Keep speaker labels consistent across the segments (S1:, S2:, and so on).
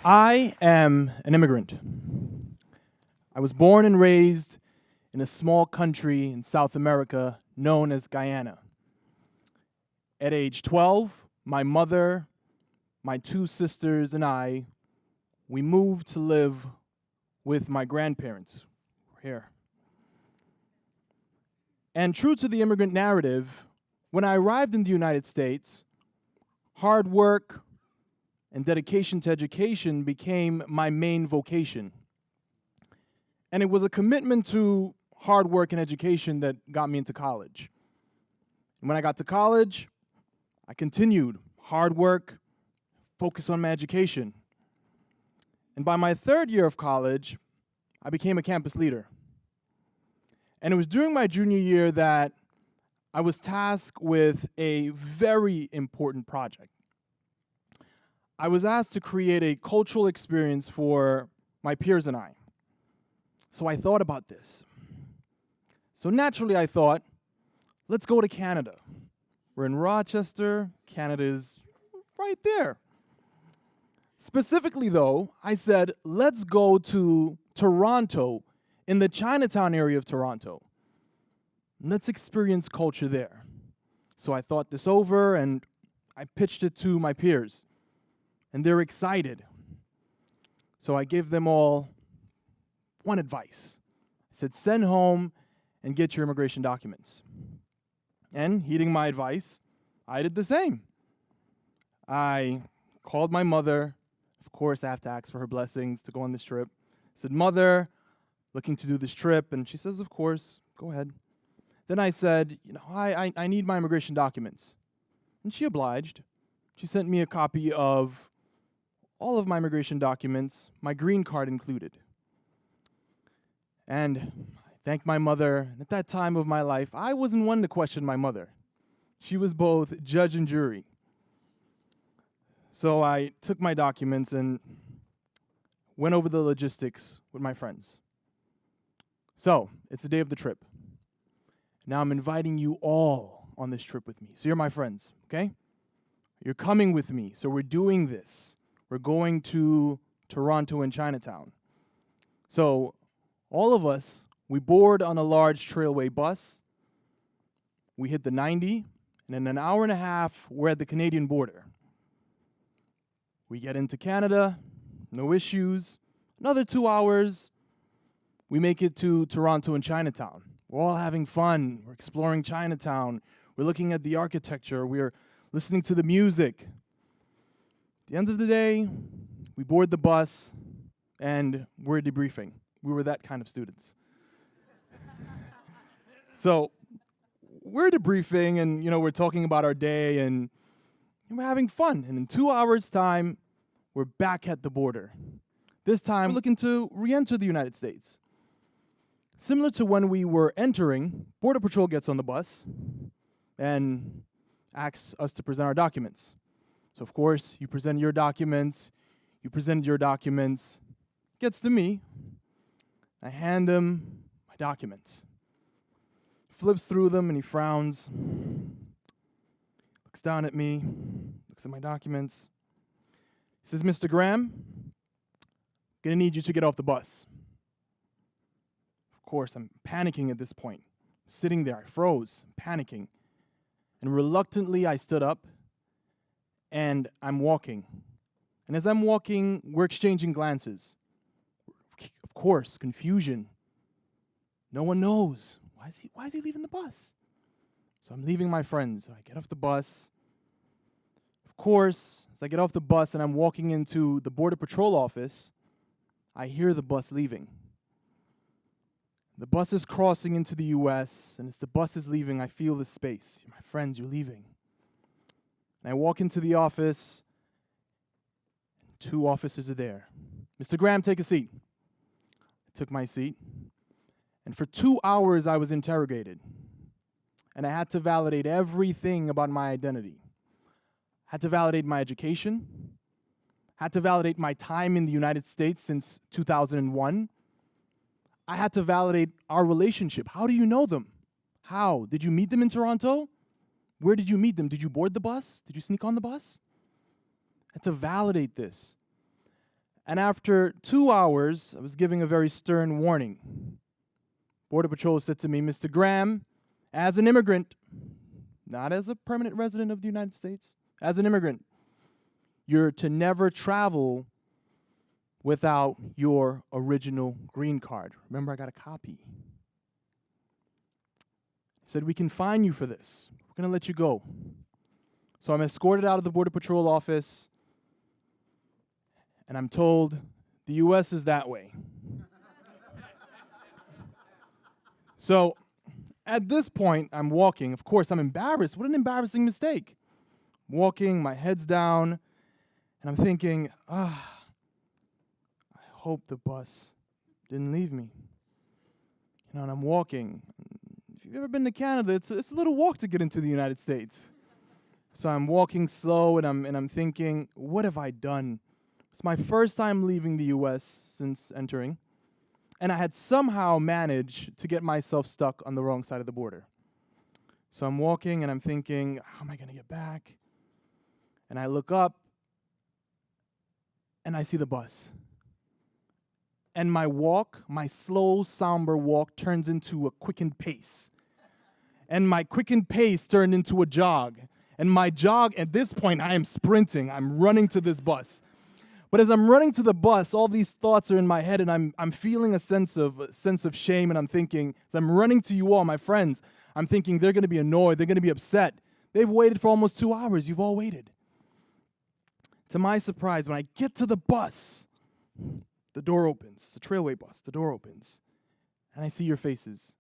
S1: I am an immigrant. I was born and raised in a small country in South America known as Guyana. At age 12, my mother, my two sisters, and we moved to live with my grandparents here. And true to the immigrant narrative, when I arrived in the United States, hard work and dedication to education became my main vocation. And it was a commitment to hard work and education that got me into college. And when I got to college, I continued hard work, focus on my education. And by my third year of college, I became a campus leader. And it was during my junior year that I was tasked with a very important project. I was asked to create a cultural experience for my peers and I. So I thought about this. So naturally I thought, let's go to Canada. We're in Rochester. Canada is right there. Specifically though, I said, let's go to Toronto, in the Chinatown area of Toronto. Let's experience culture there. So I thought this over and I pitched it to my peers. And they're excited. So I gave them all one advice. I said, send home and get your immigration documents. And heeding my advice, I did the same. I called my mother. Of course, I have to ask for her blessings to go on this trip. I said, Mother, looking to do this trip. And she says, of course, go ahead. Then I said, I need my immigration documents. And she obliged. She sent me a copy of all of my immigration documents, my green card included. And I thanked my mother. At that time of my life, I wasn't one to question my mother. She was both judge and jury. So I took my documents and went over the logistics with my friends. So it's the day of the trip. Now I'm inviting you all on this trip with me. So you're my friends, okay? You're coming with me. So we're doing this. We're going to Toronto and Chinatown. So all of us, we board on a large Trailway bus. We hit the 90, and in an hour and a half, we're at the Canadian border. We get into Canada, no issues. Another 2 hours, we make it to Toronto and Chinatown. We're all having fun. We're exploring Chinatown. We're looking at the architecture. We're listening to the music. At the end of the day, we board the bus, and we're debriefing. We were that kind of students. So we're debriefing, and we're talking about our day, and we're having fun. And in 2 hours' time, we're back at the border. This time, we're looking to re-enter the United States. Similar to when we were entering, Border Patrol gets on the bus and asks us to present our documents. So, of course, you present your documents. You present your documents. Gets to me. I hand him my documents. Flips through them and he frowns. Looks down at me. Looks at my documents. He says, Mr. Graham, gonna need you to get off the bus. Of course, I'm panicking at this point. I'm sitting there, I froze, panicking. And reluctantly, I stood up. And I'm walking. And as I'm walking, we're exchanging glances. Of course, confusion. No one knows. Why is he leaving the bus? So I'm leaving my friends. So I get off the bus. Of course, as I get off the bus and I'm walking into the Border Patrol office, I hear the bus leaving. The bus is crossing into the U.S., and as the bus is leaving, I feel the space. My friends, you're leaving. And I walk into the office, and 2 officers are there. Mr. Graham, take a seat. I took my seat. And for 2 hours, I was interrogated. And I had to validate everything about my identity. I had to validate my education. I had to validate my time in the United States since 2001. I had to validate our relationship. How do you know them? How? Did you meet them in Toronto? Where did you meet them? Did you board the bus? Did you sneak on the bus? I had to validate this. And after 2 hours, I was giving a very stern warning. Border Patrol said to me, Mr. Graham, as an immigrant, not as a permanent resident of the United States, as an immigrant, you're to never travel without your original green card. Remember, I got a copy. He said, we can fine you for this. We're going to let you go. So I'm escorted out of the Border Patrol office, and I'm told, the U.S. is that way. So at this point, I'm walking. Of course, I'm embarrassed. What an embarrassing mistake. I'm walking, my head's down, and I'm thinking, I hope the bus didn't leave me. You know, and I'm walking. If you've ever been to Canada, it's a little walk to get into the United States. So I'm walking slow, and I'm thinking, what have I done? It's my first time leaving the U.S. since entering, and I had somehow managed to get myself stuck on the wrong side of the border. So I'm walking, and I'm thinking, how am I going to get back? And I look up, and I see the bus. And my walk, my slow, somber walk, turns into a quickened pace. And my quickened pace turned into a jog. And my jog, at this point, I am sprinting. I'm running to this bus. But as I'm running to the bus, all these thoughts are in my head, and I'm feeling a sense of shame, and I'm thinking, as I'm running to you all, my friends, I'm thinking they're going to be annoyed, they're going to be upset. They've waited for almost 2 hours. You've all waited. To my surprise, when I get to the bus, the door opens. It's a Trailway bus. The door opens, and I see your faces.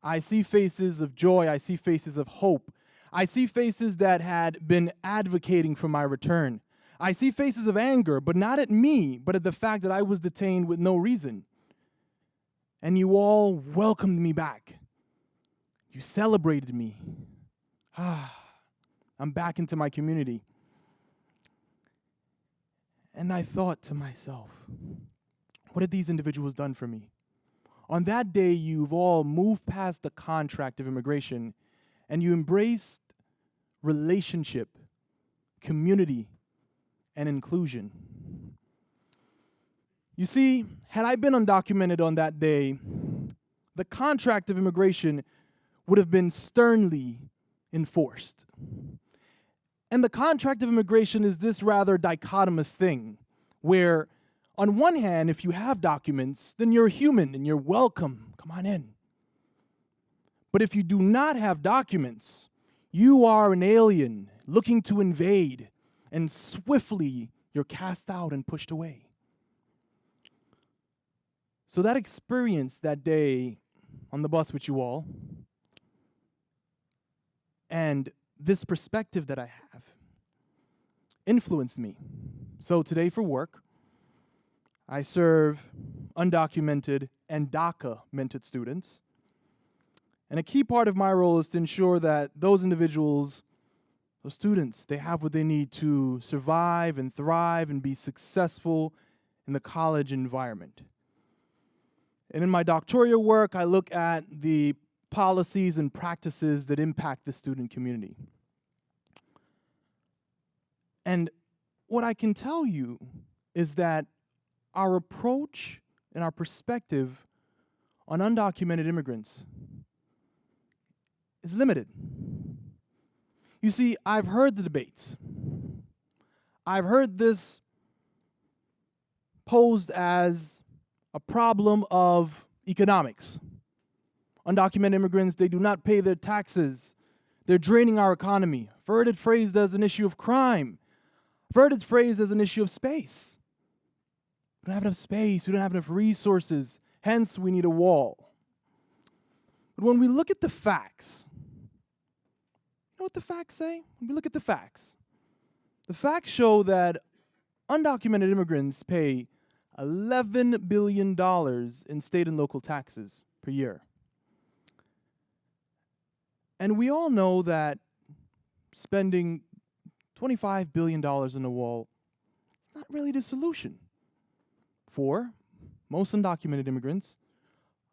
S1: I see faces of joy. I see faces of hope. I see faces that had been advocating for my return. I see faces of anger, but not at me, but at the fact that I was detained with no reason. And you all welcomed me back. You celebrated me. I'm back into my community. And I thought to myself, what have these individuals done for me? On that day, you've all moved past the contract of immigration, and you embraced relationship, community, and inclusion. You see, had I been undocumented on that day, the contract of immigration would have been sternly enforced. And the contract of immigration is this rather dichotomous thing, where on one hand, if you have documents, then you're human and you're welcome. Come on in. But if you do not have documents, you are an alien looking to invade, and swiftly you're cast out and pushed away. So that experience that day on the bus with you all, and this perspective that I have, influenced me. So today for work, I serve undocumented and DACA-mentored students. And a key part of my role is to ensure that those individuals, those students, they have what they need to survive and thrive and be successful in the college environment. And in my doctoral work, I look at the policies and practices that impact the student community. And what I can tell you is that our approach and our perspective on undocumented immigrants is limited. You see, I've heard the debates. I've heard this posed as a problem of economics. Undocumented immigrants, they do not pay their taxes. They're draining our economy. I've heard it phrased as an issue of crime. I've heard it phrased as an issue of space. We don't have enough space. We don't have enough resources. Hence, we need a wall. But when we look at the facts, you know what the facts say? When we look at the facts show that undocumented immigrants pay $11 billion in state and local taxes per year. And we all know that spending $25 billion on a wall is not really the solution. For most undocumented immigrants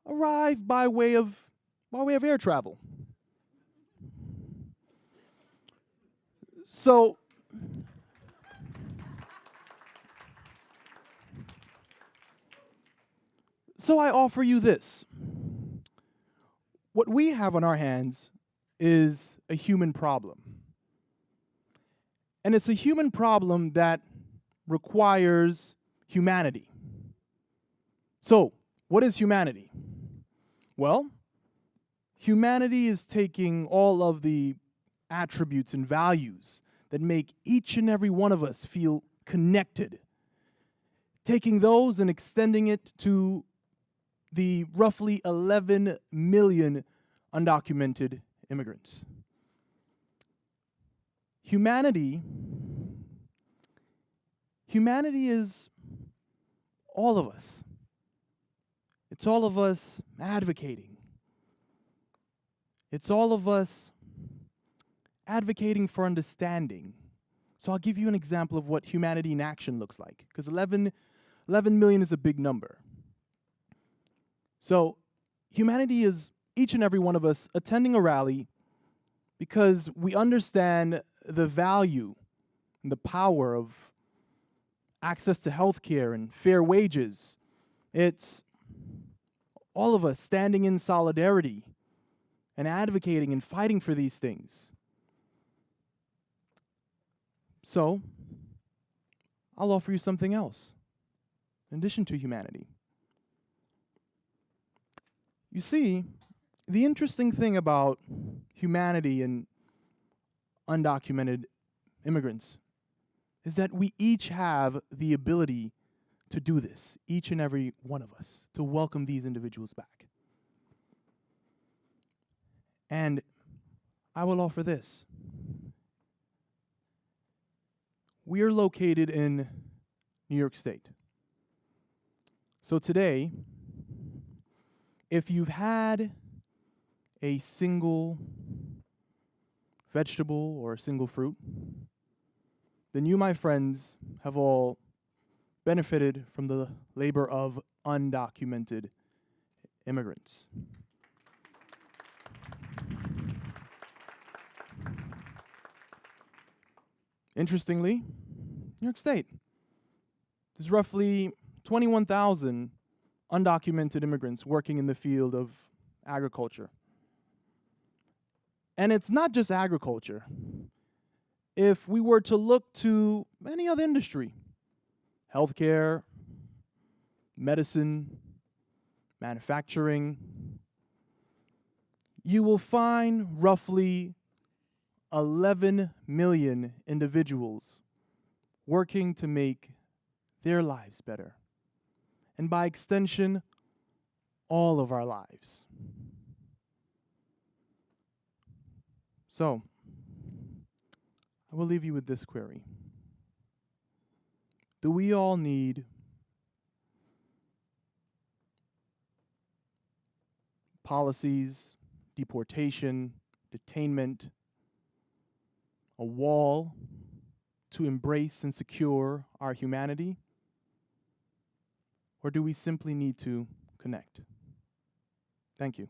S1: arrive by way of air travel. So So I offer you this. What we have on our hands is a human problem. And it's a human problem that requires humanity. So, what is humanity? Well, humanity is taking all of the attributes and values that make each and every one of us feel connected, taking those and extending it to the roughly 11 million undocumented immigrants. Humanity is all of us. It's all of us advocating. It's all of us advocating for understanding. So I'll give you an example of what humanity in action looks like, because 11 million is a big number. So humanity is each and every one of us attending a rally because we understand the value and the power of access to health care and fair wages. It's all of us standing in solidarity and advocating and fighting for these things. So, I'll offer you something else in addition to humanity. You see, the interesting thing about humanity and undocumented immigrants is that we each have the ability to do this, each and every one of us, to welcome these individuals back. And I will offer this. We are located in New York State. So today, if you've had a single vegetable or a single fruit, then you, my friends, have all benefited from the labor of undocumented immigrants. Interestingly, New York State, there's roughly 21,000 undocumented immigrants working in the field of agriculture. And it's not just agriculture. If we were to look to any other industry, healthcare, medicine, manufacturing, you will find roughly 11 million individuals working to make their lives better. And by extension, all of our lives. So, I will leave you with this query. Do we all need policies, deportation, detainment, a wall to embrace and secure our humanity? Or do we simply need to connect? Thank you.